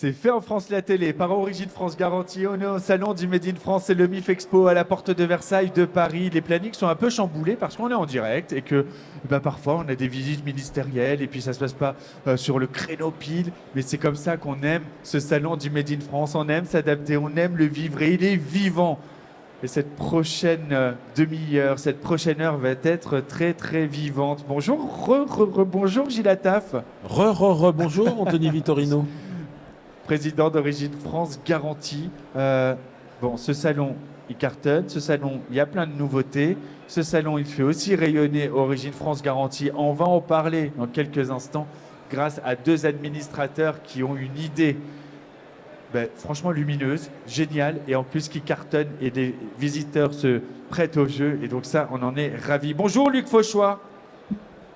C'est fait en France la télé, par Origine France Garantie. On est au salon du Made in France et le MIF Expo à la porte de Versailles de Paris. Les plannings sont un peu chamboulés parce qu'on est en direct et que parfois on a des visites ministérielles et puis ça se passe pas sur le créneau pile. Mais c'est comme ça qu'on aime ce salon du Made in France. On aime s'adapter, on aime le vivre et il est vivant. Et cette prochaine demi-heure, cette prochaine heure va être très très vivante. Bonjour, bonjour Gilles Attaf. Bonjour Anthony Vittorino. Président d'Origine France Garantie. Ce salon, il cartonne. Ce salon, il y a plein de nouveautés. Ce salon, il fait aussi rayonner Origine France Garantie. On va en parler dans quelques instants grâce à deux administrateurs qui ont une idée franchement lumineuse, géniale, et en plus qui cartonne et des visiteurs se prêtent au jeu. Et donc ça, on en est ravis. Bonjour Luc Fauchois.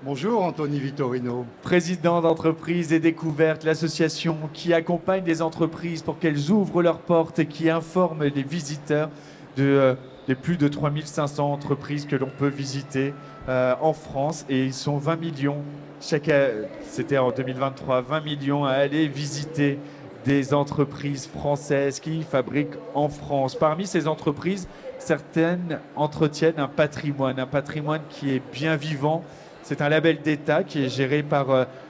Bonjour Anthony Vittorino. Président d'Entreprise et Découverte, l'association qui accompagne les entreprises pour qu'elles ouvrent leurs portes et qui informe les visiteurs des plus de 3500 entreprises que l'on peut visiter en France. Et ils sont 20 millions, c'était en 2023, 20 millions à aller visiter des entreprises françaises qui fabriquent en France. Parmi ces entreprises, certaines entretiennent un patrimoine qui est bien vivant. C'est un label d'État qui est géré par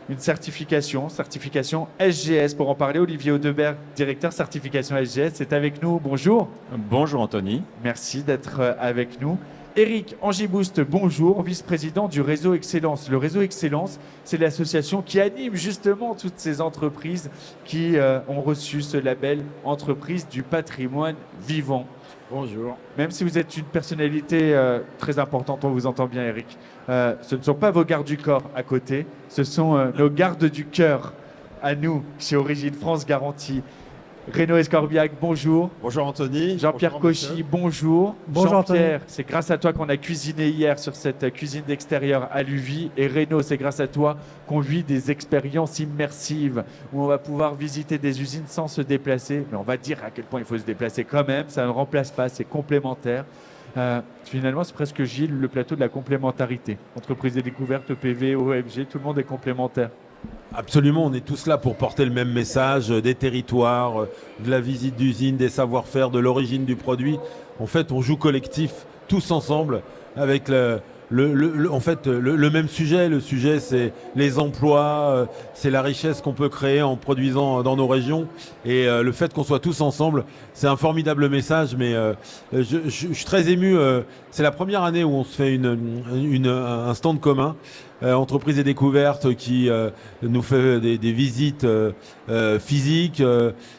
une certification SGS. Pour en parler, Olivier Audebert, directeur certification SGS, est avec nous. Bonjour. Bonjour Anthony. Merci d'être avec nous. Éric Angibouste, bonjour, vice-président du Réseau Excellence. Le Réseau Excellence, c'est l'association qui anime justement toutes ces entreprises qui ont reçu ce label Entreprise du patrimoine vivant. Bonjour. Même si vous êtes une personnalité très importante, on vous entend bien Éric, ce ne sont pas vos gardes du corps à côté, ce sont nos gardes du cœur à nous, chez Origine France Garantie. Renaud Escorbiac, bonjour. Bonjour Anthony. Jean-Pierre Cauchy, bonjour. Bonjour Jean-Pierre, c'est grâce à toi qu'on a cuisiné hier sur cette cuisine d'extérieur à Luvie. Et Renaud, c'est grâce à toi qu'on vit des expériences immersives où on va pouvoir visiter des usines sans se déplacer. Mais on va dire à quel point il faut se déplacer quand même. Ça ne remplace pas, c'est complémentaire. Finalement, c'est presque Gilles, le plateau de la complémentarité. Entreprise des découvertes, EPV, OMG, tout le monde est complémentaire. Absolument, on est tous là pour porter le même message, des territoires, de la visite d'usine, des savoir-faire, de l'origine du produit. En fait, on joue collectif, tous ensemble, avec le même sujet. Le sujet, c'est les emplois, c'est la richesse qu'on peut créer en produisant dans nos régions. Et le fait qu'on soit tous ensemble, c'est un formidable message. Mais je suis très ému. C'est la première année où on se fait un stand commun. Entreprise et découverte qui nous fait des visites physiques.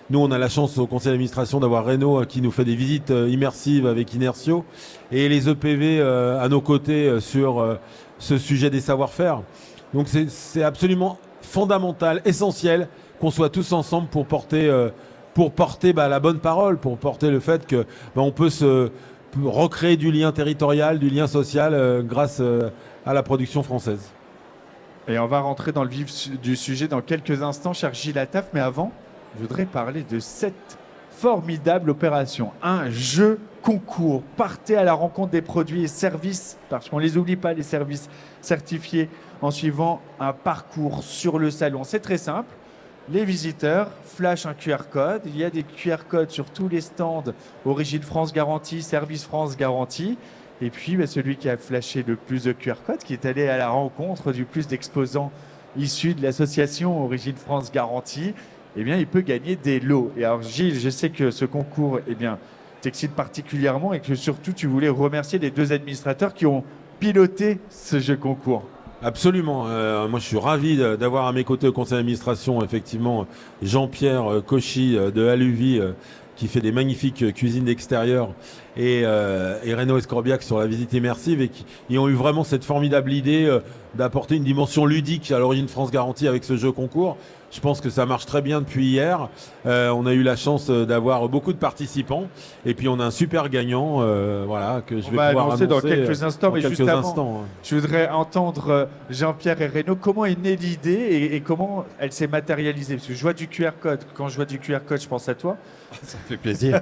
Nous, on a la chance au conseil d'administration d'avoir Renaud qui nous fait des visites immersives avec Inertio et les EPV à nos côtés sur ce sujet des savoir-faire. Donc c'est absolument fondamental, essentiel qu'on soit tous ensemble pour porter la bonne parole, pour porter le fait que on peut se recréer du lien territorial, du lien social grâce à la production française. Et on va rentrer dans le vif du sujet dans quelques instants, cher Gilles Attaf. Mais avant, je voudrais parler de cette formidable opération. Un jeu concours. Partez à la rencontre des produits et services, parce qu'on ne les oublie pas, les services certifiés, en suivant un parcours sur le salon. C'est très simple. Les visiteurs flashent un QR code. Il y a des QR codes sur tous les stands Origine France Garantie, Service France Garantie. Et puis, celui qui a flashé le plus de QR codes, qui est allé à la rencontre du plus d'exposants issus de l'association Origine France Garantie, il peut gagner des lots. Et alors, Gilles, je sais que ce concours, t'excite particulièrement et que surtout, tu voulais remercier les deux administrateurs qui ont piloté ce jeu concours. Absolument. Moi, je suis ravi d'avoir à mes côtés au conseil d'administration, effectivement, Jean-Pierre Cauchy de Aluvie, qui fait des magnifiques cuisines d'extérieur, et Renaud Escorbiac sur la visite immersive, et qui ont eu vraiment cette formidable idée d'apporter une dimension ludique à l'Origine France Garantie avec ce jeu concours. Je pense que ça marche très bien depuis hier. On a eu la chance d'avoir beaucoup de participants, et puis on a un super gagnant, que je vais pouvoir annoncer dans quelques instants. Mais juste avant, hein. Je voudrais entendre Jean-Pierre et Renaud. Comment est née l'idée et comment elle s'est matérialisée? Parce que je vois du QR code. Quand je vois du QR code, je pense à toi. Ça fait plaisir.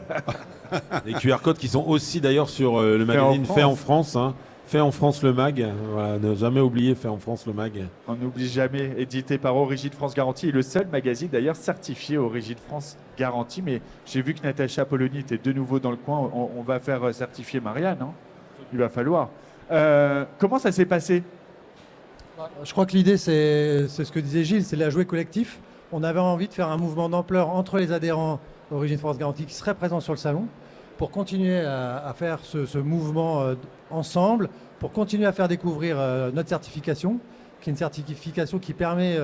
Des QR codes qui sont aussi d'ailleurs sur le magazine Fait en France. Fait en France le mag. Voilà, ne jamais oublier Fait en France le mag. On n'oublie jamais, édité par Origine France Garantie, et le seul magazine d'ailleurs certifié Origine France Garantie. Mais j'ai vu que Natacha Polony était de nouveau dans le coin. On va faire certifier Marianne, hein. Il va falloir. Comment ça s'est passé? Je crois que l'idée, c'est ce que disait Gilles, c'est la jouer collectif. On avait envie de faire un mouvement d'ampleur entre les adhérents Origine France Garantie qui seraient présents sur le salon pour continuer à faire ce mouvement ensemble, pour continuer à faire découvrir notre certification, qui est une certification qui permet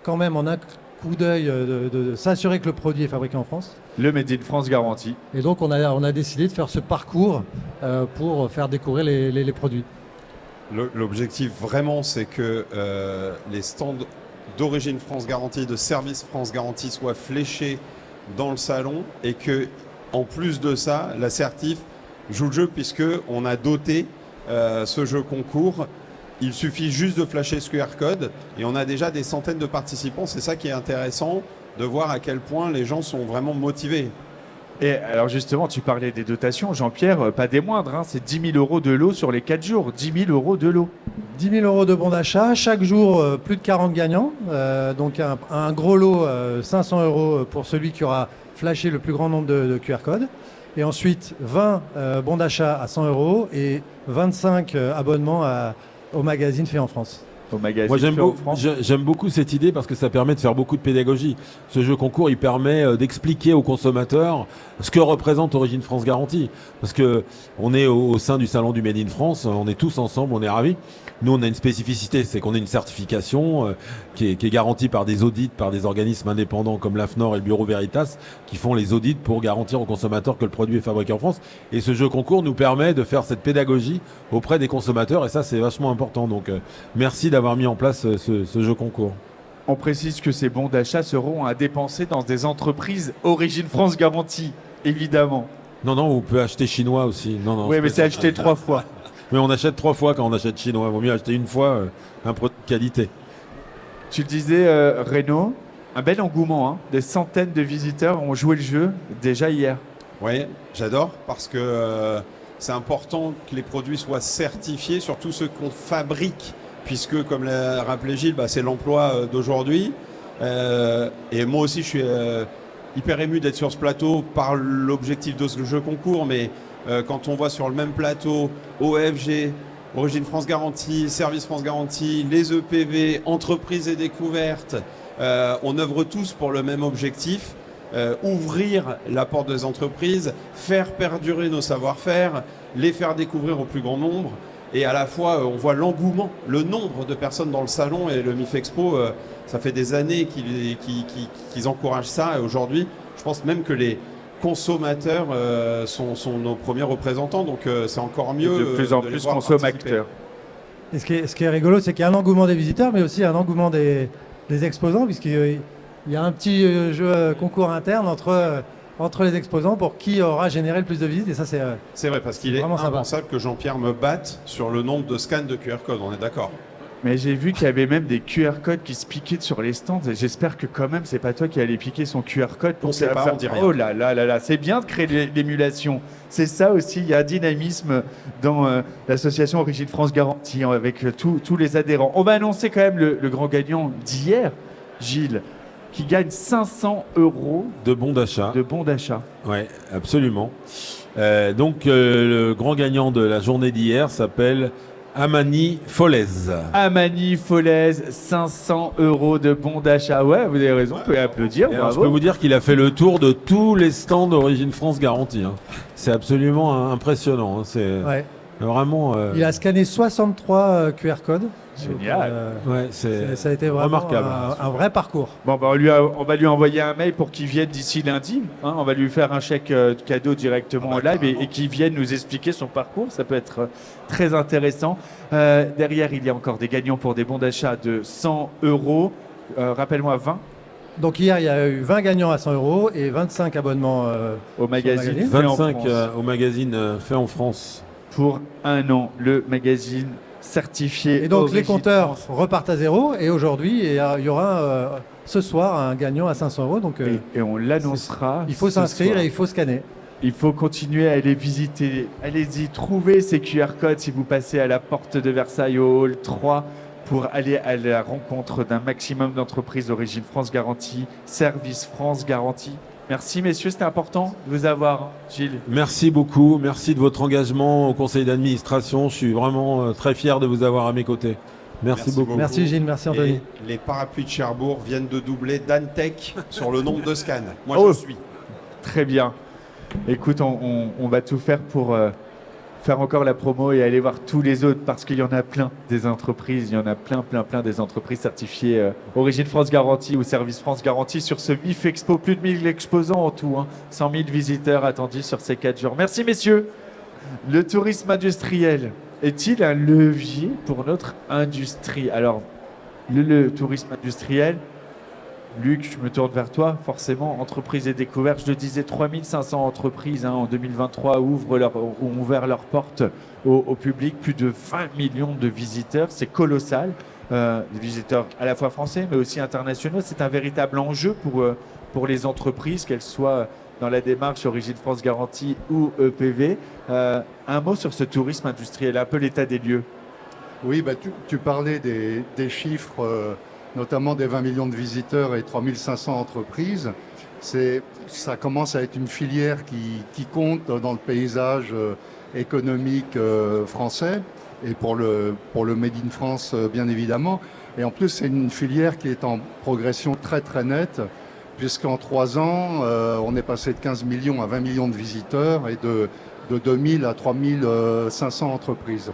quand même en un coup d'œil de s'assurer que le produit est fabriqué en France. Le Made in France Garantie. Et donc on a décidé de faire ce parcours pour faire découvrir les produits. L'objectif vraiment, c'est que les stands d'Origine France Garantie, de Service France Garantie soient fléchés dans le salon et que, en plus de ça, l'assertif joue le jeu puisque on a doté ce jeu concours. Il suffit juste de flasher ce QR code et on a déjà des centaines de participants. C'est ça qui est intéressant, de voir à quel point les gens sont vraiment motivés. Et alors justement, tu parlais des dotations, Jean-Pierre, pas des moindres, hein, c'est 10 000 euros de lot sur les 4 jours, 10 000 euros de lot. 10 000 euros de bons d'achat, chaque jour plus de 40 gagnants, donc un gros lot, 500 euros pour celui qui aura flashé le plus grand nombre de QR codes, et ensuite 20 bons d'achat à 100 euros et 25 abonnements au magazine Fait en France. Au magazine Moi, Fait en France. j'aime beaucoup cette idée parce que ça permet de faire beaucoup de pédagogie. Ce jeu concours, il permet d'expliquer aux consommateurs ce que représente Origine France Garantie. Parce que on est au sein du salon du Made in France, on est tous ensemble, on est ravis. Nous, on a une spécificité, c'est qu'on a une certification qui est garantie par des audits, par des organismes indépendants comme l'AFNOR et le Bureau Veritas, qui font les audits pour garantir aux consommateurs que le produit est fabriqué en France. Et ce jeu concours nous permet de faire cette pédagogie auprès des consommateurs, et ça, c'est vachement important. Donc, merci d'avoir mis en place ce jeu concours. On précise que ces bons d'achat seront à dépenser dans des entreprises Origine France Garantie, évidemment. Non, vous pouvez acheter chinois aussi. Non, Oui, mais c'est acheté 3 fois. Mais on achète 3 fois quand on achète chinois. Il vaut mieux acheter une fois un produit de qualité. Tu le disais, Renaud, un bel engouement, hein. Des centaines de visiteurs ont joué le jeu déjà hier. Oui, j'adore parce que c'est important que les produits soient certifiés, surtout ceux qu'on fabrique, puisque, comme l'a rappelé Gilles, c'est l'emploi d'aujourd'hui. Et moi aussi, je suis hyper ému d'être sur ce plateau par l'objectif de ce jeu concours, mais quand on voit sur le même plateau OFG, Origine France Garantie, Service France Garantie, les EPV, entreprises et découvertes, on œuvre tous pour le même objectif, ouvrir la porte des entreprises, faire perdurer nos savoir-faire, les faire découvrir au plus grand nombre. Et à la fois, on voit l'engouement, le nombre de personnes dans le salon, et le MIF Expo, ça fait des années qu'ils encouragent ça. Et aujourd'hui, je pense même que les consommateurs sont nos premiers représentants, donc c'est encore mieux. De plus en plus consommateurs. Et ce qui est rigolo, c'est qu'il y a un engouement des visiteurs, mais aussi un engouement des exposants, puisqu'il y a un petit jeu concours interne entre les exposants pour qui aura généré le plus de visites. Et ça, c'est vrai, parce qu'il est vraiment impensable que Jean-Pierre me batte sur le nombre de scans de QR code, on est d'accord. Mais j'ai vu qu'il y avait même des QR codes qui se piquaient sur les stands, et j'espère que quand même c'est pas toi qui allais piquer son QR code pour on sait pas, on dit rien. Oh là là là là, c'est bien de créer l'émulation. C'est ça aussi, il y a un dynamisme dans l'association Origine France Garantie avec tous les adhérents. On va annoncer quand même le grand gagnant d'hier, Gilles, qui gagne 500 euros de bons d'achat. Oui, absolument. Donc le grand gagnant de la journée d'hier s'appelle Amani Folez. Amani Folez, 500 euros de bons d'achat. Ouais, vous avez raison, vous pouvez applaudir. Alors, je peux vous dire qu'il a fait le tour de tous les stands d'Origine France Garantie. C'est absolument impressionnant. C'est vraiment. Il a scanné 63 QR codes. Génial. Ça a été vraiment remarquable. Un vrai parcours. Bon, on va lui envoyer un mail pour qu'il vienne d'ici lundi. On va lui faire un chèque cadeau directement en live et qu'il vienne nous expliquer son parcours. Ça peut être très intéressant. Derrière, il y a encore des gagnants pour des bons d'achat de 100 euros. Rappelle-moi, 20. Donc hier, il y a eu 20 gagnants à 100 euros et 25 abonnements au magazine. 25 au magazine Fait en France. Pour un an, le magazine certifié. Et donc les compteurs repartent à zéro, et aujourd'hui il y aura ce soir un gagnant à 500 euros. Donc, et on l'annoncera. Il faut s'inscrire et il faut scanner. Il faut continuer à aller visiter. Allez-y, trouvez ces QR codes si vous passez à la porte de Versailles au hall 3 pour aller à la rencontre d'un maximum d'entreprises d'origine France Garantie, Service France Garantie. Merci messieurs, c'était important de vous avoir, Gilles. Merci beaucoup, merci de votre engagement au conseil d'administration. Je suis vraiment très fier de vous avoir à mes côtés. Merci beaucoup. Merci Gilles, merci Anthony. Et les parapluies de Cherbourg viennent de doubler Dantec sur le nombre de scans. Moi, Oh. je suis. Très bien. Écoute, on va tout faire pour faire encore la promo et aller voir tous les autres parce qu'il y en a plein des entreprises, il y en a plein des entreprises certifiées Origine France Garantie ou Service France Garantie sur ce MIF Expo. Plus de 1000 exposants en tout, 100 000 visiteurs attendus sur ces 4 jours. Merci messieurs. Le tourisme industriel est-il un levier pour notre industrie? Alors, le tourisme industriel, Luc, je me tourne vers toi, forcément, entreprises et découvertes. Je le disais, 3500 entreprises en 2023 ont ouvert leurs portes au public, plus de 20 millions de visiteurs, c'est colossal. Des visiteurs à la fois français, mais aussi internationaux. C'est un véritable enjeu pour les entreprises, qu'elles soient dans la démarche Origine France Garantie ou EPV. Un mot sur ce tourisme industriel, un peu l'état des lieux. Oui, tu parlais des chiffres, notamment des 20 millions de visiteurs et 3500 entreprises. Ça commence à être une filière qui compte dans le paysage économique français et pour le Made in France, bien évidemment. Et en plus, c'est une filière qui est en progression très très nette, puisqu'en 3 ans, on est passé de 15 millions à 20 millions de visiteurs et de 2000 à 3500 entreprises.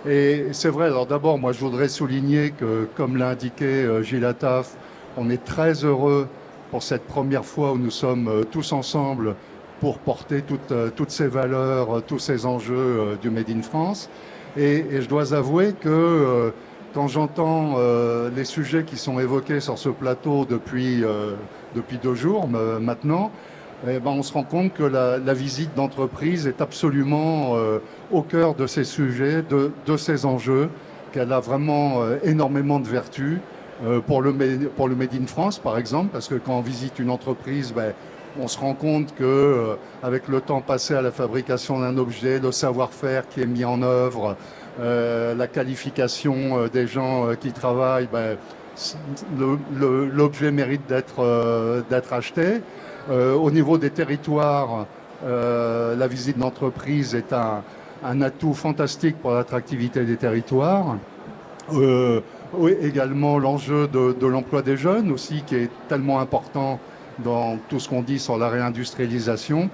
Et c'est vrai, alors d'abord, moi je voudrais souligner que, comme l'a indiqué Gilles Attaf, on est très heureux pour cette première fois où nous sommes tous ensemble pour porter toutes ces valeurs, tous ces enjeux du Made in France. Et je dois avouer que quand j'entends les sujets qui sont évoqués sur ce plateau depuis 2 jours maintenant, on se rend compte que la visite d'entreprise est absolument au cœur de ces sujets, de ces enjeux, qu'elle a vraiment énormément de vertus pour le Made in France, par exemple, parce que quand on visite une entreprise, on se rend compte que avec le temps passé à la fabrication d'un objet, le savoir-faire qui est mis en œuvre, la qualification des gens qui travaillent, l'objet mérite d'être acheté. Au niveau des territoires, la visite d'entreprise est un atout fantastique pour l'attractivité des territoires. Oui, également l'enjeu de l'emploi des jeunes aussi, qui est tellement important dans tout ce qu'on dit sur la réindustrialisation.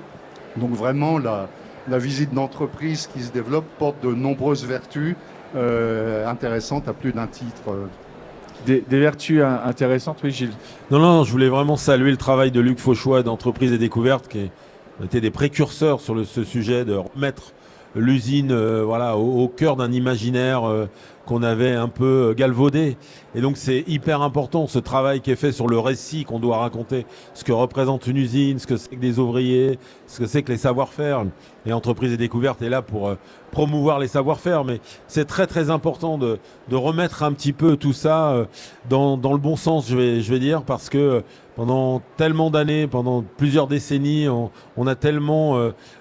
Donc vraiment, la visite d'entreprise qui se développe porte de nombreuses vertus intéressantes à plus d'un titre. Des vertus intéressantes, oui Gilles. Non, je voulais vraiment saluer le travail de Luc Fauchois d'Entreprise et Découvertes qui était des précurseurs sur ce sujet de remettre l'usine au cœur d'un imaginaire qu'on avait un peu galvaudé. Et donc c'est hyper important ce travail qui est fait sur le récit qu'on doit raconter, ce que représente une usine, ce que c'est que des ouvriers, ce que c'est que les savoir-faire. Et Entreprise et Découverte est là pour promouvoir les savoir-faire, mais c'est très très important de remettre un petit peu tout ça dans le bon sens, je vais dire, parce que pendant tellement d'années, pendant plusieurs décennies, on a tellement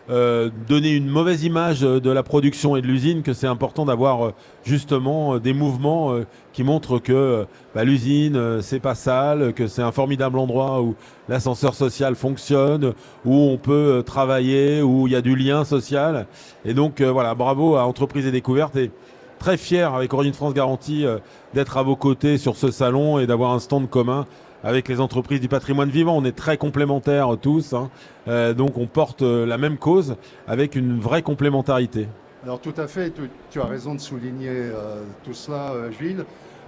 donné une mauvaise image de la production et de l'usine que c'est important d'avoir justement des mouvements qui montrent que l'usine c'est pas sale, que c'est un formidable endroit où l'ascenseur social fonctionne, où on peut travailler, où il y a du lien social. Et donc bravo à Entreprise et Découverte et très fier avec Origine France Garantie d'être à vos côtés sur ce salon et d'avoir un stand commun avec les entreprises du patrimoine vivant. On est très complémentaires tous, donc on porte la même cause avec une vraie complémentarité. Alors tout à fait, tu as raison de souligner tout cela, Gilles,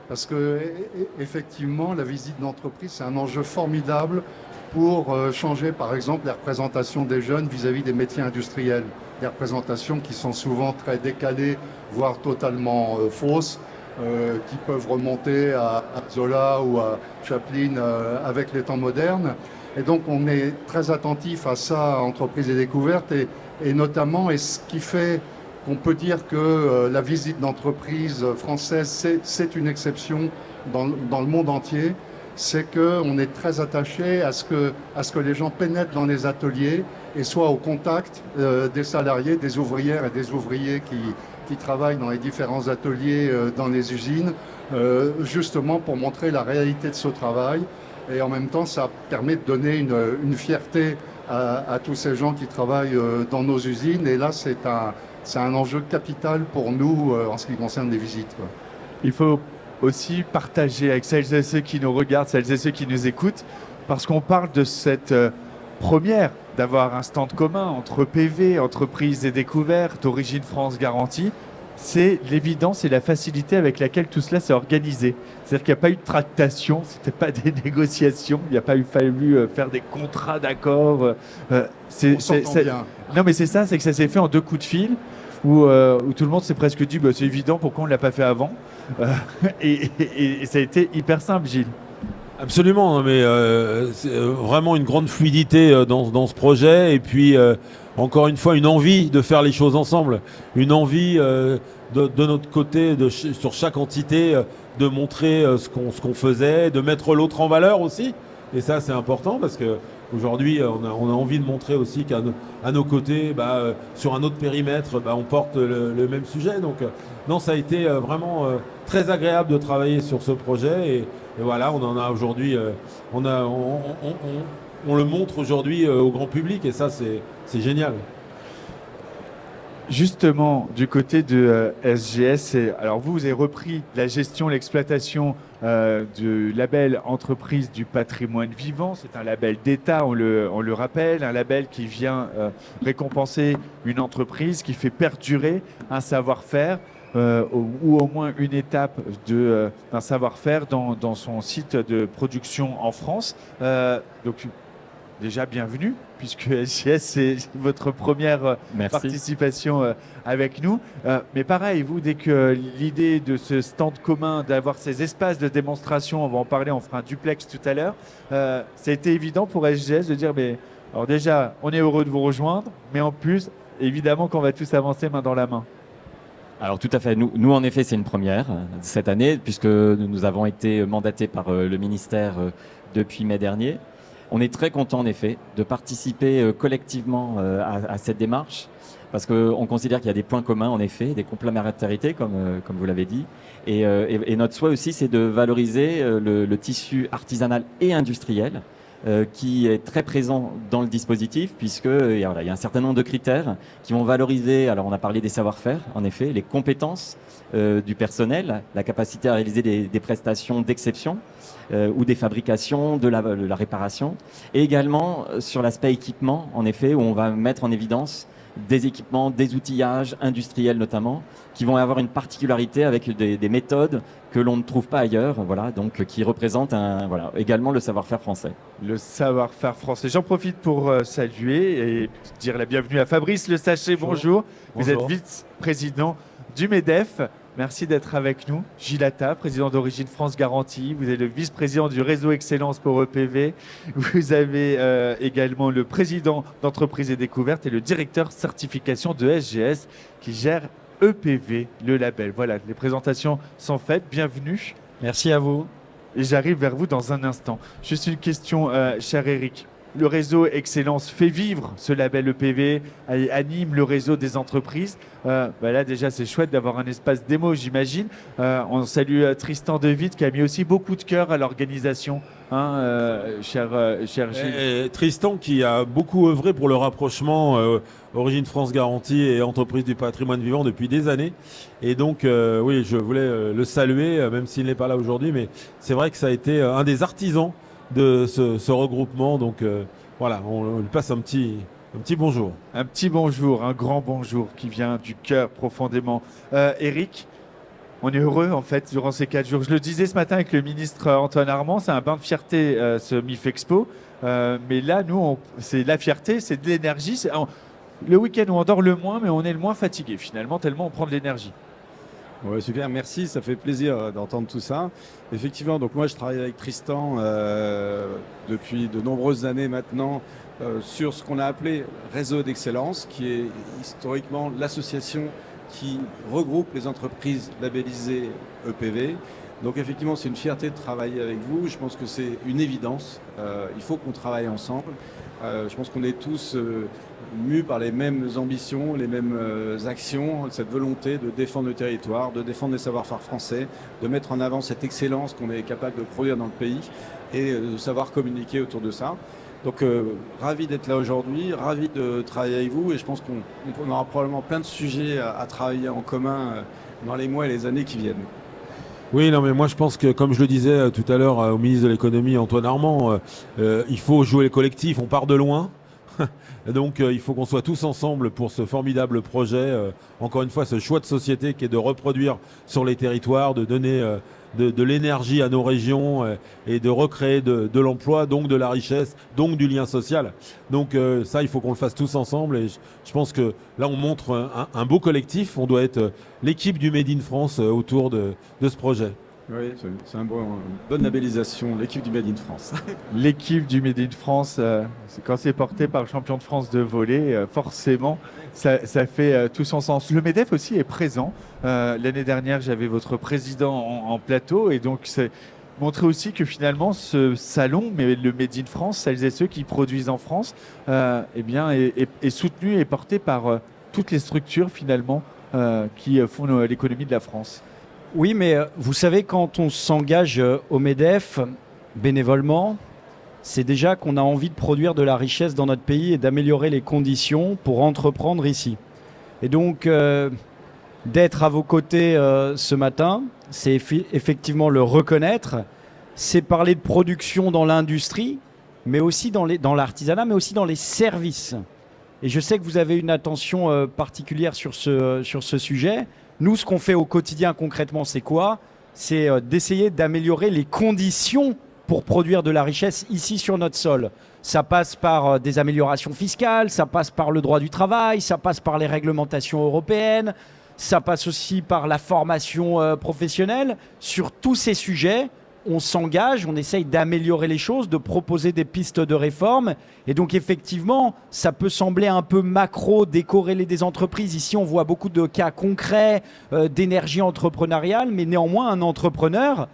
parce que effectivement, la visite d'entreprise, c'est un enjeu formidable pour changer, par exemple, la représentation des jeunes vis-à-vis des métiers industriels. Des représentations qui sont souvent très décalées, voire totalement fausses, qui peuvent remonter à Zola ou à Chaplin avec les temps modernes. Et donc on est très attentif à ça, à Entreprise et Découverte, et notamment, et ce qui fait qu'on peut dire que la visite d'entreprise française, c'est une exception dans le monde entier, c'est qu'on est très attaché à ce que les gens pénètrent dans les ateliers et soient au contact des salariés, des ouvrières et des ouvriers qui travaillent dans les différents ateliers dans les usines, justement pour montrer la réalité de ce travail. Et en même temps, ça permet de donner une fierté à tous ces gens qui travaillent dans nos usines. Et là, c'est un enjeu capital pour nous en ce qui concerne les visites, quoi. Il faut aussi partager avec celles et ceux qui nous regardent, celles et ceux qui nous écoutent, parce qu'on parle de cette première, d'avoir un stand commun entre PV, entreprises et découvertes, Origine France Garantie. C'est l'évidence et la facilité avec laquelle tout cela s'est organisé. C'est-à-dire qu'il n'y a pas eu de tractation, ce n'était pas des négociations, il n'y a pas fallu faire des contrats d'accord. On s'entend bien. Non, mais c'est ça, c'est que ça s'est fait en 2 coups de fil, où tout le monde s'est presque dit bah, c'est évident, pourquoi on ne l'a pas fait avant. Et ça a été hyper simple, Gilles. Absolument, mais c'est vraiment une grande fluidité dans ce projet et puis encore une fois une envie de faire les choses ensemble, une envie de notre côté, sur chaque entité, de montrer ce qu'on faisait, de mettre l'autre en valeur aussi. Et ça c'est important parce que aujourd'hui on a envie de montrer aussi qu'à nos côtés, sur un autre périmètre, on porte le même sujet. Donc non, ça a été vraiment très agréable de travailler sur ce projet et voilà, on en a aujourd'hui, on le montre aujourd'hui au grand public et ça c'est génial. Justement, du côté de SGS, alors vous avez repris la gestion, l'exploitation du label Entreprise du patrimoine vivant. C'est un label d'État, on le rappelle, un label qui vient récompenser une entreprise qui fait perdurer un savoir-faire. Ou au moins une étape d'un savoir-faire dans son site de production en France. Donc déjà bienvenue, puisque SGS c'est votre première participation avec nous. Mais pareil, vous, dès que l'idée de ce stand commun, d'avoir ces espaces de démonstration, on va en parler, on fera un duplex tout à l'heure, ça a été évident pour SGS de dire, mais alors déjà, on est heureux de vous rejoindre, mais en plus, évidemment qu'on va tous avancer main dans la main. Alors tout à fait, nous en effet c'est une première cette année puisque nous avons été mandatés par le ministère depuis mai dernier. On est très content en effet de participer collectivement à cette démarche parce qu'on considère qu'il y a des points communs en effet, des complémentarités comme vous l'avez dit. Et notre souhait aussi c'est de valoriser le tissu artisanal et industriel qui est très présent dans le dispositif puisque il y a un certain nombre de critères qui vont valoriser, alors on a parlé des savoir-faire en effet, les compétences du personnel, la capacité à réaliser des prestations d'exception ou des fabrications, de la réparation et également sur l'aspect équipement en effet où on va mettre en évidence des équipements, des outillages industriels notamment, qui vont avoir une particularité avec des méthodes que l'on ne trouve pas ailleurs, voilà, donc qui représentent également le savoir-faire français. Le savoir-faire français. J'en profite pour saluer et dire la bienvenue à Fabrice Le Sachet. Bonjour. Vous êtes vice-président du MEDEF. Merci d'être avec nous. Gilles Attaf, président d'Origine France Garantie. Vous êtes le vice-président du réseau Excellence pour EPV. Vous avez également le président d'Entreprise et Découverte et le directeur certification de SGS qui gère EPV, le label. Voilà, les présentations sont faites. Bienvenue. Merci à vous. Et j'arrive vers vous dans un instant. Juste une question, cher Eric. Le réseau Excellence fait vivre ce label EPV, anime le réseau des entreprises. Là, déjà, c'est chouette d'avoir un espace démo, j'imagine. On salue Tristan Devitte qui a mis aussi beaucoup de cœur à l'organisation, cher Gilles. Et Tristan qui a beaucoup œuvré pour le rapprochement Origine France Garantie et Entreprise du patrimoine vivant depuis des années. Et donc, oui, je voulais le saluer, même s'il n'est pas là aujourd'hui. Mais c'est vrai que ça a été un des artisans de ce regroupement. Donc voilà, on lui passe un petit bonjour. Un petit bonjour, un grand bonjour qui vient du cœur profondément. Eric, on est heureux en fait durant ces 4 jours. Je le disais ce matin avec le ministre Antoine Armand, c'est un bain de fierté ce MIF Expo. Mais là, nous, c'est la fierté, c'est de l'énergie. Le week-end où on dort le moins, mais on est le moins fatigué finalement, tellement on prend de l'énergie. Ouais, super, merci, ça fait plaisir d'entendre tout ça. Effectivement, donc moi je travaille avec Tristan depuis de nombreuses années maintenant sur ce qu'on a appelé Réseau d'Excellence, qui est historiquement l'association qui regroupe les entreprises labellisées EPV Donc effectivement, c'est une fierté de travailler avec vous. Je pense que c'est une évidence. Il faut qu'on travaille ensemble. Je pense qu'on est tous mus par les mêmes ambitions, les mêmes actions, cette volonté de défendre le territoire, de défendre les savoir-faire français, de mettre en avant cette excellence qu'on est capable de produire dans le pays et de savoir communiquer autour de ça. Donc ravi d'être là aujourd'hui, ravi de travailler avec vous et je pense qu'on aura probablement plein de sujets à travailler en commun dans les mois et les années qui viennent. Oui, non, mais moi je pense que, comme je le disais tout à l'heure au ministre de l'économie Antoine Armand, il faut jouer le collectif, on part de loin. Donc il faut qu'on soit tous ensemble pour ce formidable projet. Encore une fois, ce choix de société qui est de reproduire sur les territoires, de donner de l'énergie à nos régions et de recréer de l'emploi, donc de la richesse, donc du lien social. Donc ça, il faut qu'on le fasse tous ensemble. Et je pense que là, on montre un beau collectif. On doit être l'équipe du Made in France autour de ce projet. Oui, c'est une bonne labellisation, l'équipe du Made in France. L'équipe du Made in France, quand c'est porté par le champion de France de volley, forcément, ça fait tout son sens. Le MEDEF aussi est présent. L'année dernière, j'avais votre président en plateau et donc c'est montrer aussi que finalement ce salon, mais le Made in France, celles et ceux qui produisent en France, eh bien, est soutenu et porté par toutes les structures finalement qui font l'économie de la France. Oui, mais vous savez, quand on s'engage au MEDEF bénévolement, c'est déjà qu'on a envie de produire de la richesse dans notre pays et d'améliorer les conditions pour entreprendre ici. Et donc, d'être à vos côtés ce matin, c'est effectivement le reconnaître, c'est parler de production dans l'industrie, mais aussi dans l'artisanat, mais aussi dans les services. Et je sais que vous avez une attention particulière sur ce sujet. Nous, ce qu'on fait au quotidien concrètement, c'est quoi? C'est d'essayer d'améliorer les conditions pour produire de la richesse ici sur notre sol. Ça passe par des améliorations fiscales, ça passe par le droit du travail, ça passe par les réglementations européennes, ça passe aussi par la formation professionnelle. Sur tous ces sujets, on s'engage, on essaye d'améliorer les choses, de proposer des pistes de réforme. Et donc effectivement, ça peut sembler un peu macro, décorrélé des entreprises. Ici, on voit beaucoup de cas concrets d'énergie entrepreneuriale, mais néanmoins, un entrepreneur,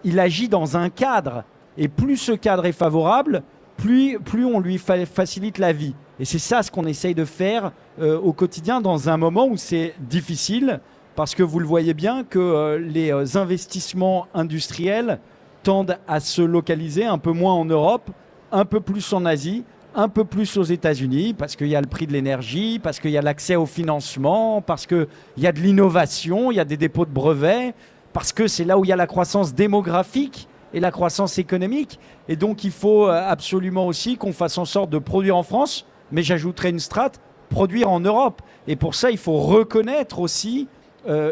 il agit dans un cadre. Et plus ce cadre est favorable, plus on lui facilite la vie. Et c'est ça ce qu'on essaye de faire au quotidien dans un moment où c'est difficile, parce que vous le voyez bien que les investissements industriels tendent à se localiser un peu moins en Europe, un peu plus en Asie, un peu plus aux États-Unis, parce qu'il y a le prix de l'énergie, parce qu'il y a l'accès au financement, parce qu'il y a de l'innovation, il y a des dépôts de brevets, parce que c'est là où il y a la croissance démographique et la croissance économique. Et donc il faut absolument aussi qu'on fasse en sorte de produire en France, mais j'ajouterai une strate, produire en Europe. Et pour ça, il faut reconnaître aussi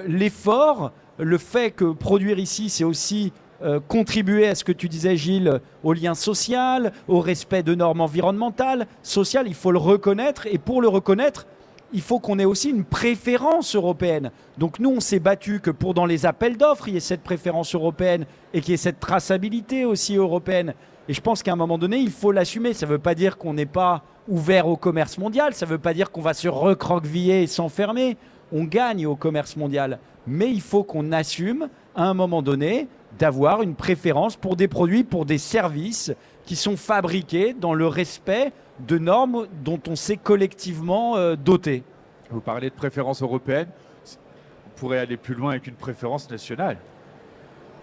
l'effort, le fait que produire ici, c'est aussi contribuer à ce que tu disais, Gilles, au lien social, au respect de normes environnementales, sociales. Il faut le reconnaître. Et pour le reconnaître, il faut qu'on ait aussi une préférence européenne. Donc nous, on s'est battu que pour dans les appels d'offres, il y ait cette préférence européenne et qu'il y ait cette traçabilité aussi européenne. Et je pense qu'à un moment donné, il faut l'assumer. Ça ne veut pas dire qu'on n'est pas ouvert au commerce mondial. Ça ne veut pas dire qu'on va se recroqueviller et s'enfermer. On gagne au commerce mondial. Mais il faut qu'on assume, à un moment donné, d'avoir une préférence pour des produits, pour des services qui sont fabriqués dans le respect de normes dont on s'est collectivement doté. Vous parlez de préférence européenne, on pourrait aller plus loin avec une préférence nationale.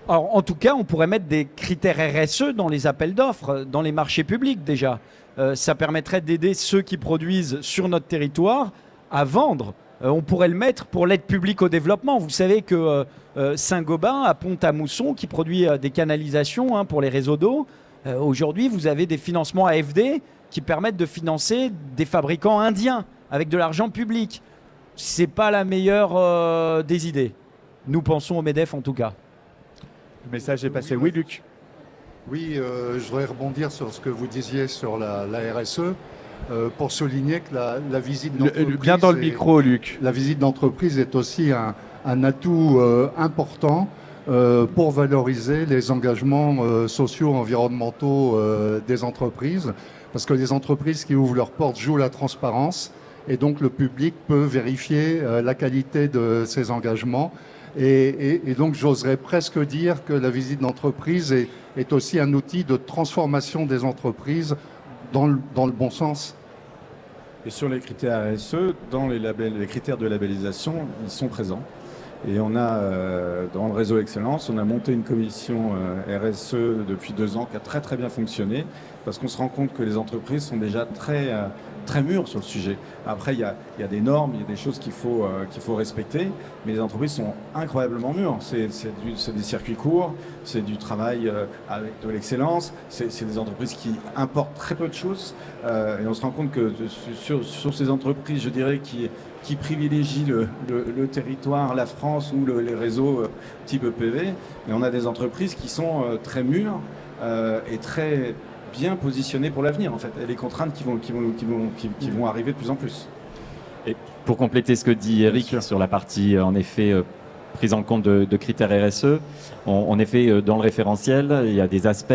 Alors, en tout cas, on pourrait mettre des critères RSE dans les appels d'offres, dans les marchés publics déjà. Ça permettrait d'aider ceux qui produisent sur notre territoire à vendre. On pourrait le mettre pour l'aide publique au développement. Vous savez que Saint-Gobain, à Pont-à-Mousson, qui produit des canalisations pour les réseaux d'eau, aujourd'hui, vous avez des financements AFD qui permettent de financer des fabricants indiens avec de l'argent public. Ce n'est pas la meilleure des idées. Nous pensons au MEDEF en tout cas. Le message est passé. Oui, Luc. Oui, je voudrais rebondir sur ce que vous disiez sur la RSE. Pour souligner que la visite d'entreprise... Bien dans le micro, Luc. La visite d'entreprise est aussi un atout important pour valoriser les engagements sociaux, environnementaux des entreprises. Parce que les entreprises qui ouvrent leurs portes jouent la transparence et donc le public peut vérifier la qualité de ces engagements. Et donc, j'oserais presque dire que la visite d'entreprise est aussi un outil de transformation des entreprises dans le bon sens. Et sur les critères RSE, dans les critères de labellisation, ils sont présents. Et on a, dans le réseau Excellence, on a monté une commission RSE depuis 2 ans qui a très très bien fonctionné, parce qu'on se rend compte que les entreprises sont déjà très mûres sur le sujet. Après, il y a des normes, il y a des choses qu'il faut respecter, mais les entreprises sont incroyablement mûres. C'est des circuits courts, c'est du travail avec de l'excellence, c'est des entreprises qui importent très peu de choses. Et on se rend compte que sur ces entreprises, je dirais, qui privilégient le territoire, la France ou les réseaux type EPV, mais on a des entreprises qui sont très mûres et très bien positionnées pour l'avenir, en fait, et les contraintes qui vont arriver de plus en plus. Et pour compléter ce que dit Eric sur la partie, en effet, prise en compte de critères RSE, en effet, dans le référentiel, il y a des aspects,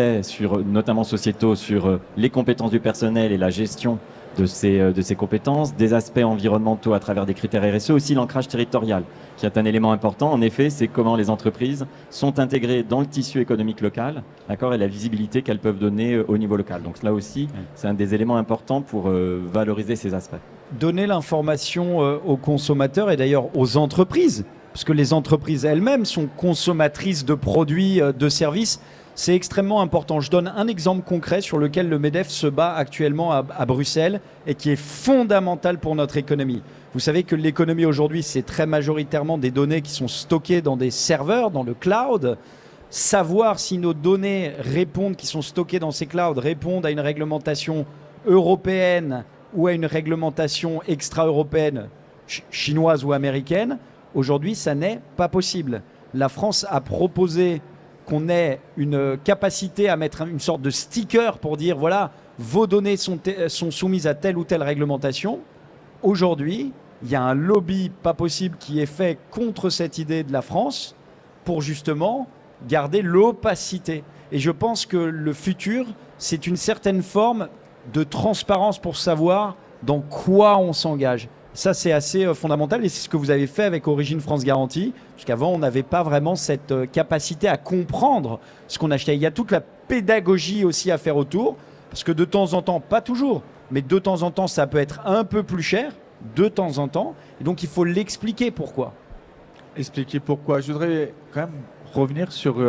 notamment sociétaux, sur les compétences du personnel et la gestion de ces compétences, des aspects environnementaux à travers des critères RSE, aussi l'ancrage territorial, qui est un élément important. En effet, c'est comment les entreprises sont intégrées dans le tissu économique local, d'accord, et la visibilité qu'elles peuvent donner au niveau local. Donc là aussi, c'est un des éléments importants pour valoriser ces aspects. Donner l'information aux consommateurs et d'ailleurs aux entreprises, parce que les entreprises elles-mêmes sont consommatrices de produits, de services. C'est extrêmement important. Je donne un exemple concret sur lequel le MEDEF se bat actuellement à Bruxelles et qui est fondamental pour notre économie. Vous savez que l'économie aujourd'hui, c'est très majoritairement des données qui sont stockées dans des serveurs, dans le cloud. Savoir si nos données qui sont stockées dans ces clouds, répondent à une réglementation européenne ou à une réglementation extra-européenne, chinoise ou américaine, aujourd'hui, ça n'est pas possible. La France a proposé qu'on ait une capacité à mettre une sorte de sticker pour dire voilà, vos données sont soumises à telle ou telle réglementation. Aujourd'hui, il y a un lobby pas possible qui est fait contre cette idée de la France pour justement garder l'opacité. Et je pense que le futur, c'est une certaine forme de transparence pour savoir dans quoi on s'engage. Ça, c'est assez fondamental et c'est ce que vous avez fait avec Origine France Garantie, puisqu'avant, on n'avait pas vraiment cette capacité à comprendre ce qu'on achetait. Il y a toute la pédagogie aussi à faire autour, parce que de temps en temps, pas toujours, mais de temps en temps, ça peut être un peu plus cher, de temps en temps, et donc il faut l'expliquer pourquoi. Expliquer pourquoi. Je voudrais quand même revenir sur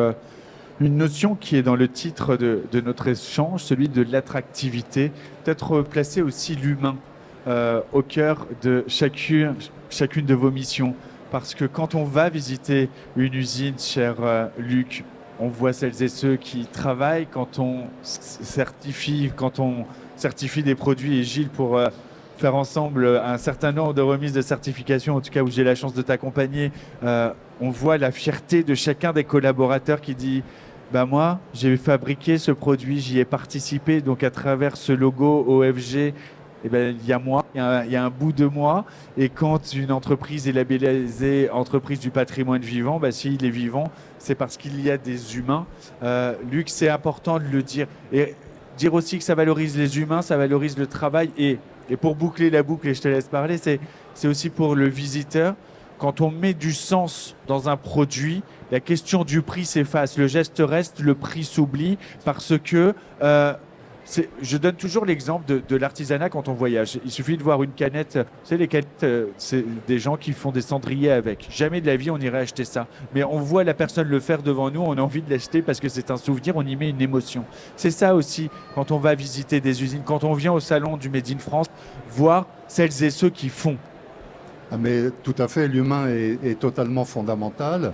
une notion qui est dans le titre de notre échange, celui de l'attractivité, peut-être placer aussi l'humain au cœur de chacune de vos missions. Parce que quand on va visiter une usine, cher Luc, on voit celles et ceux qui travaillent. Quand on certifie des produits, et Gilles, pour faire ensemble un certain nombre de remises de certification, en tout cas où j'ai la chance de t'accompagner, on voit la fierté de chacun des collaborateurs qui dit bah moi, j'ai fabriqué ce produit, j'y ai participé, donc à travers ce logo OFG, eh ben, il y a moi, il y a un bout de moi. Et quand une entreprise est labellisée entreprise du patrimoine vivant, bah, s'il est vivant, c'est parce qu'il y a des humains. Luc, c'est important de le dire. Et dire aussi que ça valorise les humains, ça valorise le travail. Et pour boucler la boucle, et je te laisse parler, c'est aussi pour le visiteur. Quand on met du sens dans un produit, la question du prix s'efface. Le geste reste, le prix s'oublie parce que... je donne toujours l'exemple de l'artisanat quand on voyage. Il suffit de voir une canette. Vous savez, les canettes, c'est des gens qui font des cendriers avec. Jamais de la vie, on irait acheter ça. Mais on voit la personne le faire devant nous, on a envie de l'acheter parce que c'est un souvenir, on y met une émotion. C'est ça aussi, quand on va visiter des usines, quand on vient au salon du Made in France, voir celles et ceux qui font. Ah mais tout à fait, l'humain est totalement fondamental.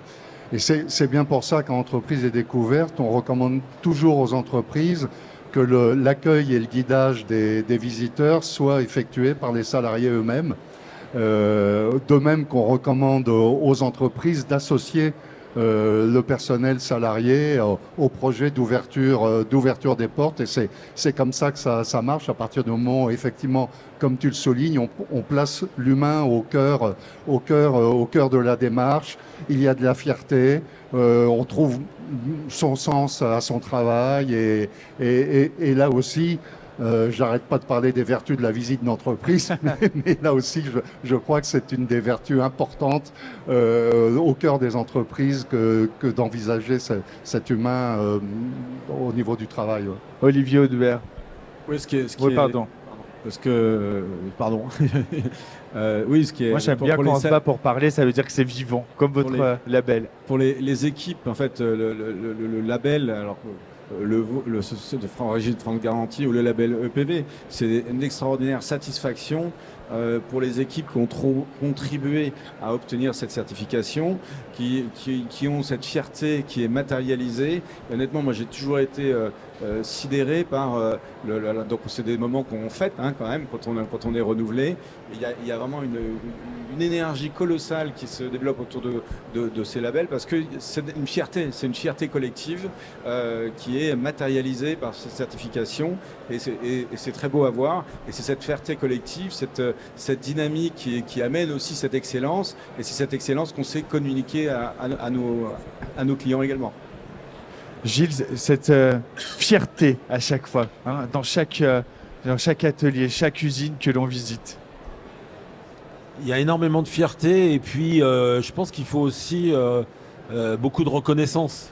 Et c'est bien pour ça qu'en entreprise et découverte, on recommande toujours aux entreprises que l'accueil et le guidage des visiteurs soient effectués par les salariés eux-mêmes. De même qu'on recommande aux entreprises d'associer le personnel salarié au projet d'ouverture des portes. Et c'est comme ça que ça marche, à partir du moment où, effectivement, comme tu le soulignes, on place l'humain au cœur de la démarche. Il y a de la fierté, on trouve son sens à son travail et là aussi, J'arrête pas de parler des vertus de la visite d'entreprise, mais là aussi, je crois que c'est une des vertus importantes au cœur des entreprises que d'envisager cet humain au niveau du travail. Ouais. Olivier Audebert. Oui, ce qui est, Oui, pardon. Parce que, pardon. Oui, ce qui est. Moi, j'aime bien pour quand on les se bat pour parler, ça veut dire que c'est vivant, comme votre label. Pour les équipes, en fait, le label, alors le société de Régis de France Garantie ou le label EPV, c'est une extraordinaire satisfaction pour les équipes qui ont contribué à obtenir cette certification, qui ont cette fierté qui est matérialisée. Et honnêtement, moi, j'ai toujours été sidéré par donc c'est des moments qu'on fête quand même quand on est renouvelé. Il y a vraiment une énergie colossale qui se développe autour de ces labels parce que c'est une fierté collective qui est matérialisée par cette certification et c'est très beau à voir. Et c'est cette fierté collective, cette dynamique qui amène aussi cette excellence et c'est cette excellence qu'on sait communiquer à nos clients également. Gilles, cette fierté à chaque fois, dans chaque atelier, chaque usine que l'on visite. Il y a énormément de fierté et puis je pense qu'il faut aussi beaucoup de reconnaissance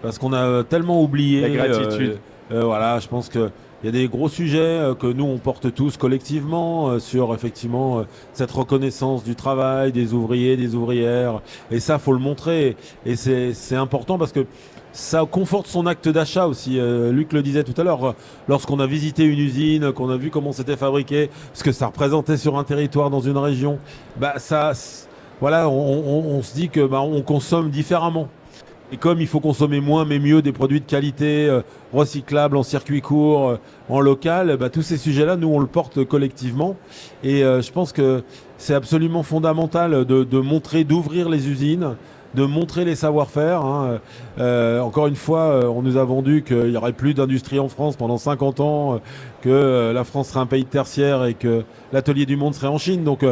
parce qu'on a tellement oublié. La gratitude. Voilà, je pense qu'il y a des gros sujets que nous on porte tous collectivement sur effectivement cette reconnaissance du travail des ouvriers, des ouvrières et ça faut le montrer et c'est important parce que ça conforte son acte d'achat aussi. Luc le disait tout à l'heure, lorsqu'on a visité une usine, qu'on a vu comment c'était fabriqué, ce que ça représentait sur un territoire dans une région, voilà, on se dit que on consomme différemment. Et comme il faut consommer moins mais mieux des produits de qualité, recyclables, en circuit court, en local, tous ces sujets-là, nous on le porte collectivement. Et je pense que c'est absolument fondamental de montrer, d'ouvrir les usines, de montrer les savoir-faire. Encore une fois, on nous a vendu qu'il n'y aurait plus d'industrie en France pendant 50 ans, que la France serait un pays tertiaire et que l'atelier du monde serait en Chine. Donc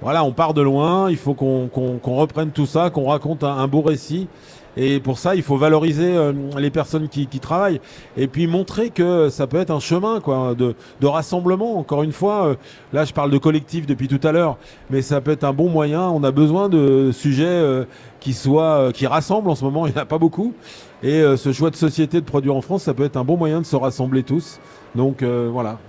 voilà, on part de loin, il faut qu'on reprenne tout ça, qu'on raconte un beau récit. Et pour ça, il faut valoriser les personnes qui travaillent et puis montrer que ça peut être un chemin de rassemblement. Encore une fois, là je parle de collectif depuis tout à l'heure, mais ça peut être un bon moyen. On a besoin de sujets qui rassemblent en ce moment, il n'y en a pas beaucoup. Et ce choix de société de produire en France, ça peut être un bon moyen de se rassembler tous. Donc voilà.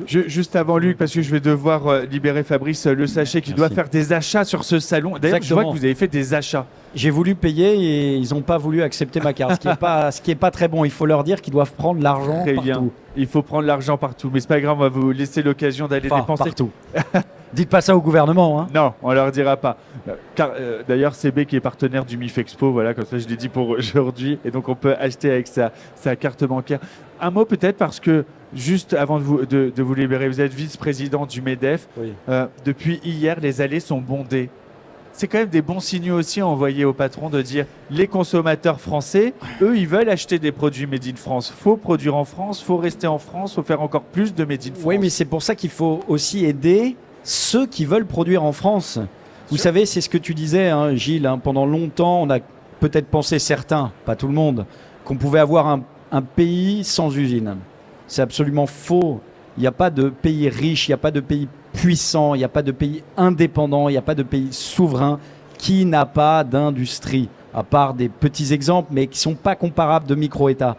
Juste avant Luc, parce que je vais devoir libérer Fabrice Le Sachet qui doit faire des achats sur ce salon. D'ailleurs, je vois que vous avez fait des achats. J'ai voulu payer et ils n'ont pas voulu accepter ma carte, ce qui est pas très bon. Il faut leur dire qu'ils doivent prendre l'argent partout. Bien. Il faut prendre l'argent partout. Mais c'est pas grave, on va vous laisser l'occasion d'aller dépenser. Partout. Dites pas ça au gouvernement. Non, on leur dira pas. Car d'ailleurs, CB qui est partenaire du MIF Expo, voilà, comme ça je l'ai dit pour aujourd'hui. Et donc on peut acheter avec sa carte bancaire. Un mot peut-être parce que juste avant de vous libérer, vous êtes vice-président du MEDEF. Oui. Depuis hier, les allées sont bondées. C'est quand même des bons signaux aussi à envoyer au patron de dire les consommateurs français, eux, ils veulent acheter des produits made in France. Faut produire en France, faut rester en France, faut faire encore plus de made in France. Oui, mais c'est pour ça qu'il faut aussi aider ceux qui veulent produire en France. Vous savez, c'est ce que tu disais, Gilles. Pendant longtemps, on a peut-être pensé certains, pas tout le monde, qu'on pouvait avoir un pays sans usine. C'est absolument faux. Il n'y a pas de pays riche, il n'y a pas de pays puissant, il n'y a pas de pays indépendant, il n'y a pas de pays souverain qui n'a pas d'industrie, à part des petits exemples, mais qui ne sont pas comparables de micro-États.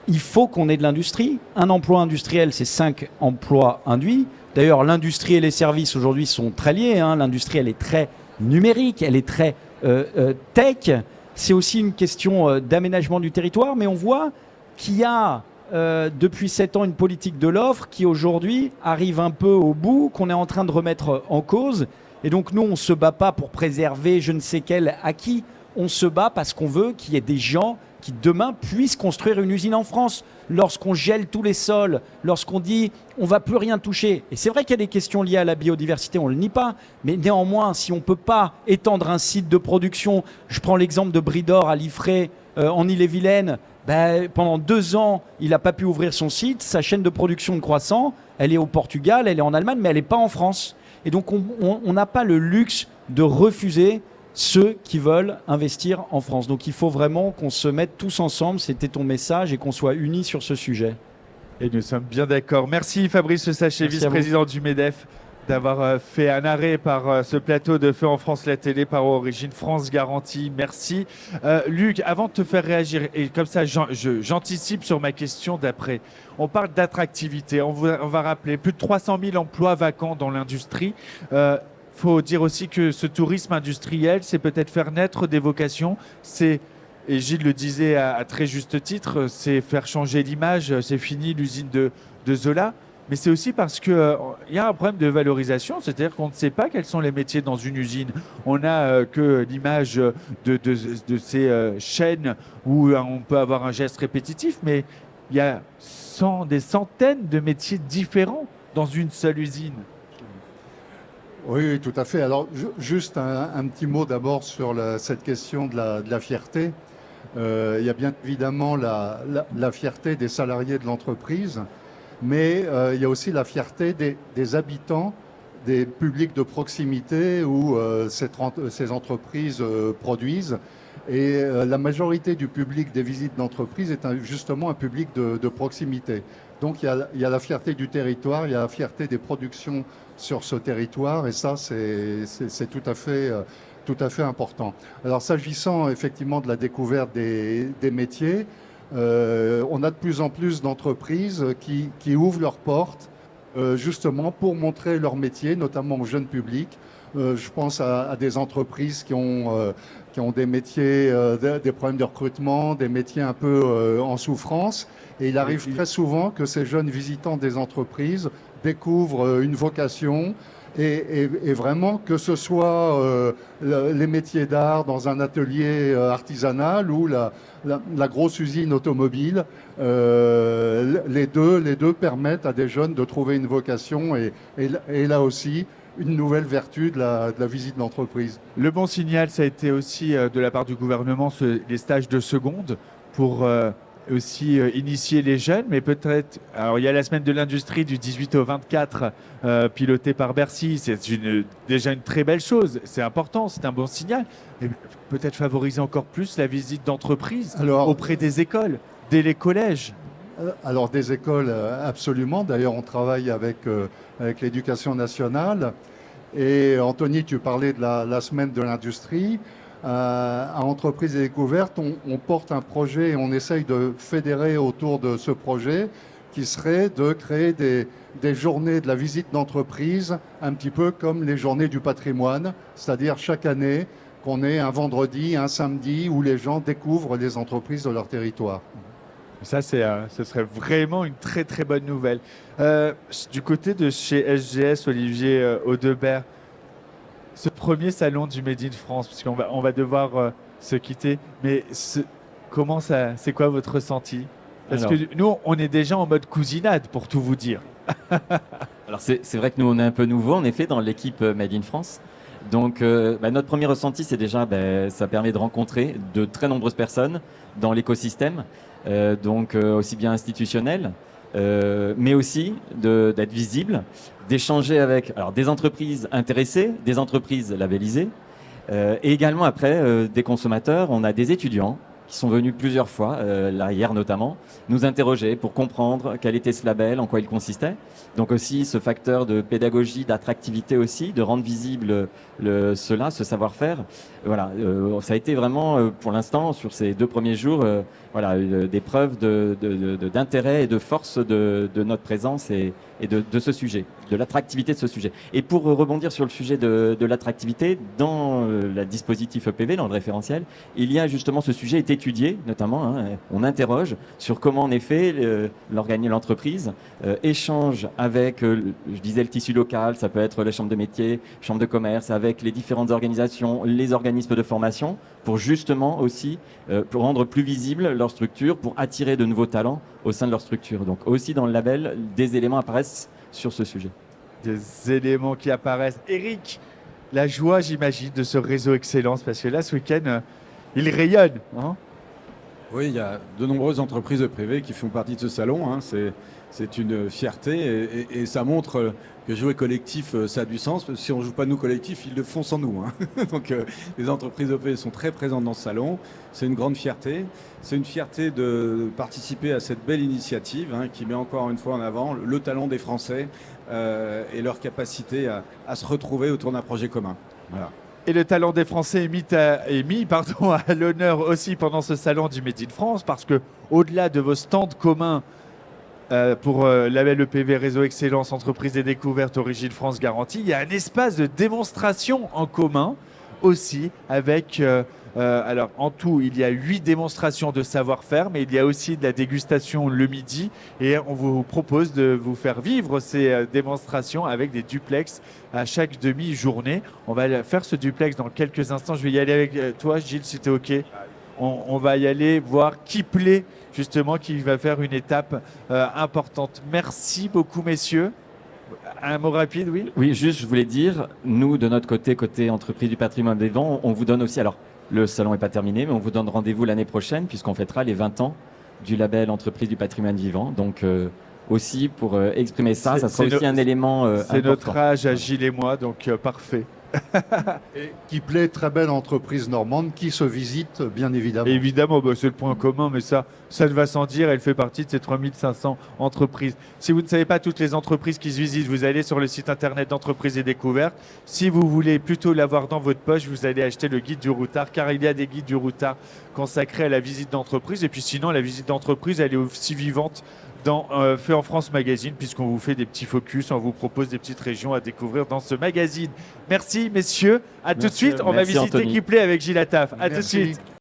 Il faut qu'on ait de l'industrie. Un emploi industriel, c'est 5 emplois induits. D'ailleurs, l'industrie et les services aujourd'hui sont très liés. L'industrie, elle est très numérique, elle est très tech. C'est aussi une question d'aménagement du territoire, mais on voit qu'il y a depuis 7 ans une politique de l'offre qui aujourd'hui arrive un peu au bout, qu'on est en train de remettre en cause. Et donc nous, on ne se bat pas pour préserver je ne sais quel acquis. On se bat parce qu'on veut qu'il y ait des gens qui demain puissent construire une usine en France. Lorsqu'on gèle tous les sols, lorsqu'on dit on ne va plus rien toucher. Et c'est vrai qu'il y a des questions liées à la biodiversité, on ne le nie pas. Mais néanmoins, si on ne peut pas étendre un site de production, je prends l'exemple de Bridor à Liffré en Ille-et-Vilaine, pendant 2 ans, il n'a pas pu ouvrir son site. Sa chaîne de production de croissants, elle est au Portugal, elle est en Allemagne, mais elle n'est pas en France. Et donc, on n'a pas le luxe de refuser ceux qui veulent investir en France. Donc, il faut vraiment qu'on se mette tous ensemble, c'était ton message, et qu'on soit unis sur ce sujet. Et nous sommes bien d'accord. Merci Fabrice Sachet, Merci à vous. vice-président du MEDEF, d'avoir fait un arrêt par ce plateau de Feu en France la télé par Origine France Garantie. Merci. Luc, avant de te faire réagir, et comme ça j'anticipe sur ma question d'après, on parle d'attractivité. On va rappeler plus de 300 000 emplois vacants dans l'industrie. Faut dire aussi que ce tourisme industriel, c'est peut-être faire naître des vocations. Et Gilles le disait à très juste titre, c'est faire changer l'image. C'est fini l'usine de Zola. Mais c'est aussi parce qu'il y a un problème de valorisation, c'est-à-dire qu'on ne sait pas quels sont les métiers dans une usine. On n'a que l'image de ces chaînes où on peut avoir un geste répétitif, mais il y a des centaines de métiers différents dans une seule usine. Oui, tout à fait. Alors, juste un petit mot d'abord sur cette question de la fierté. Il y a bien évidemment la fierté des salariés de l'entreprise, mais il y a aussi la fierté des habitants, des publics de proximité où ces entreprises produisent. Et la majorité du public des visites d'entreprise est justement un public de proximité. Donc il y a la fierté du territoire, il y a la fierté des productions sur ce territoire, et ça c'est tout à fait important. Alors s'agissant effectivement de la découverte des métiers, on a de plus en plus d'entreprises qui ouvrent leurs portes justement pour montrer leur métier, notamment au jeune public. Je pense à des entreprises qui ont des métiers, des problèmes de recrutement, des métiers un peu en souffrance. Et il arrive très souvent que ces jeunes visitants des entreprises découvrent une vocation et vraiment que ce soit les métiers d'art dans un atelier artisanal ou la grosse usine automobile, les deux permettent à des jeunes de trouver une vocation et là aussi une nouvelle vertu de la visite d'entreprise. Le bon signal, ça a été aussi de la part du gouvernement les stages de seconde pour aussi initier les jeunes, mais peut-être... Alors, il y a la semaine de l'industrie du 18 au 24, pilotée par Bercy. C'est déjà une très belle chose. C'est important, c'est un bon signal. Mais peut-être favoriser encore plus la visite d'entreprise auprès des écoles, dès les collèges. Alors, des écoles, absolument. D'ailleurs, on travaille avec l'éducation nationale. Et Anthony, tu parlais de la semaine de l'industrie. À Entreprises et Découvertes, on porte un projet et on essaye de fédérer autour de ce projet qui serait de créer des journées de la visite d'entreprise, un petit peu comme les journées du patrimoine, c'est-à-dire chaque année qu'on ait un vendredi, un samedi où les gens découvrent les entreprises de leur territoire. Ça, ce serait vraiment une très très bonne nouvelle. Du côté de chez SGS, Olivier Audebert, ce premier salon du Made in France, parce qu'on va devoir se quitter, mais c'est quoi votre ressenti? Parce que nous, on est déjà en mode cousinade, pour tout vous dire. Alors c'est vrai que nous, on est un peu nouveau, en effet, dans l'équipe Made in France. Donc notre premier ressenti, c'est déjà, ça permet de rencontrer de très nombreuses personnes dans l'écosystème, aussi bien institutionnel, mais aussi d'être visible, d'échanger avec des entreprises intéressées, des entreprises labellisées, et également après des consommateurs. On a des étudiants qui sont venus plusieurs fois, là hier notamment, nous interroger pour comprendre quel était ce label, en quoi il consistait. Donc aussi ce facteur de pédagogie, d'attractivité aussi, de rendre visible ce savoir-faire. Voilà, ça a été vraiment pour l'instant, sur ces 2 premiers jours, des preuves d'intérêt et de force de notre présence et de ce sujet, de l'attractivité de ce sujet. Et pour rebondir sur le sujet de l'attractivité, dans le dispositif EPV, dans le référentiel, il y a justement ce sujet est étudié, notamment, on interroge sur comment en effet l'entreprise échange avec, je disais, le tissu local, ça peut être les chambres de métiers, chambres de commerce, avec les différentes organisations, les organismes de formation, pour justement aussi pour rendre plus visible leur structure, pour attirer de nouveaux talents au sein de leur structure. Donc aussi dans le label, des éléments apparaissent sur ce sujet. Des éléments qui apparaissent. Eric, la joie, j'imagine, de ce réseau Excellence, parce que là, ce week-end, il rayonne. Hein. Oui, il y a de nombreuses entreprises privées qui font partie de ce salon, hein. C'est une fierté et ça montre que jouer collectif, ça a du sens. Parce que si on ne joue pas nous collectif, ils le font sans nous, hein. Donc les entreprises privées sont très présentes dans ce salon. C'est une grande fierté. C'est une fierté de participer à cette belle initiative, hein, qui met encore une fois en avant le talent des Français et leur capacité à se retrouver autour d'un projet commun. Voilà. Et le talent des Français est mis à l'honneur aussi pendant ce salon du Made in France, parce que au-delà de vos stands communs pour label EPV Réseau Excellence Entreprise et Découverte Origine France Garantie, il y a un espace de démonstration en commun aussi avec... alors en tout, il y a 8 démonstrations de savoir-faire, mais il y a aussi de la dégustation le midi et on vous propose de vous faire vivre ces démonstrations avec des duplex à chaque demi-journée. On va faire ce duplex dans quelques instants. Je vais y aller avec toi, Gilles, si tu es OK. On va y aller voir qui plaît, justement, qui va faire une étape importante. Merci beaucoup, messieurs. Un mot rapide, oui? Oui, juste, je voulais dire, nous, de notre côté, côté entreprise du patrimoine vivant, on vous donne aussi, alors le salon n'est pas terminé, mais on vous donne rendez-vous l'année prochaine, puisqu'on fêtera les 20 ans du label entreprise du patrimoine vivant. Donc, aussi, pour exprimer ça, ça sera aussi un élément c'est important. notre âge à Gilles et moi, donc parfait. Et qui plaît, très belle entreprise normande qui se visite, bien évidemment. Évidemment, c'est le point commun, mais ça ne va sans dire, elle fait partie de ces 3500 entreprises. Si vous ne savez pas toutes les entreprises qui se visitent, vous allez sur le site internet d'Entreprise et Découverte. Si vous voulez plutôt l'avoir dans votre poche, vous allez acheter le guide du routard, car il y a des guides du routard consacrés à la visite d'entreprise. Et puis sinon, la visite d'entreprise, elle est aussi vivante dans Fait en France Magazine, puisqu'on vous fait des petits focus, on vous propose des petites régions à découvrir dans ce magazine. Merci messieurs, à tout de suite, on va Merci, visiter Anthony. qui plaît avec Gilles Attaf. À tout de Merci. suite.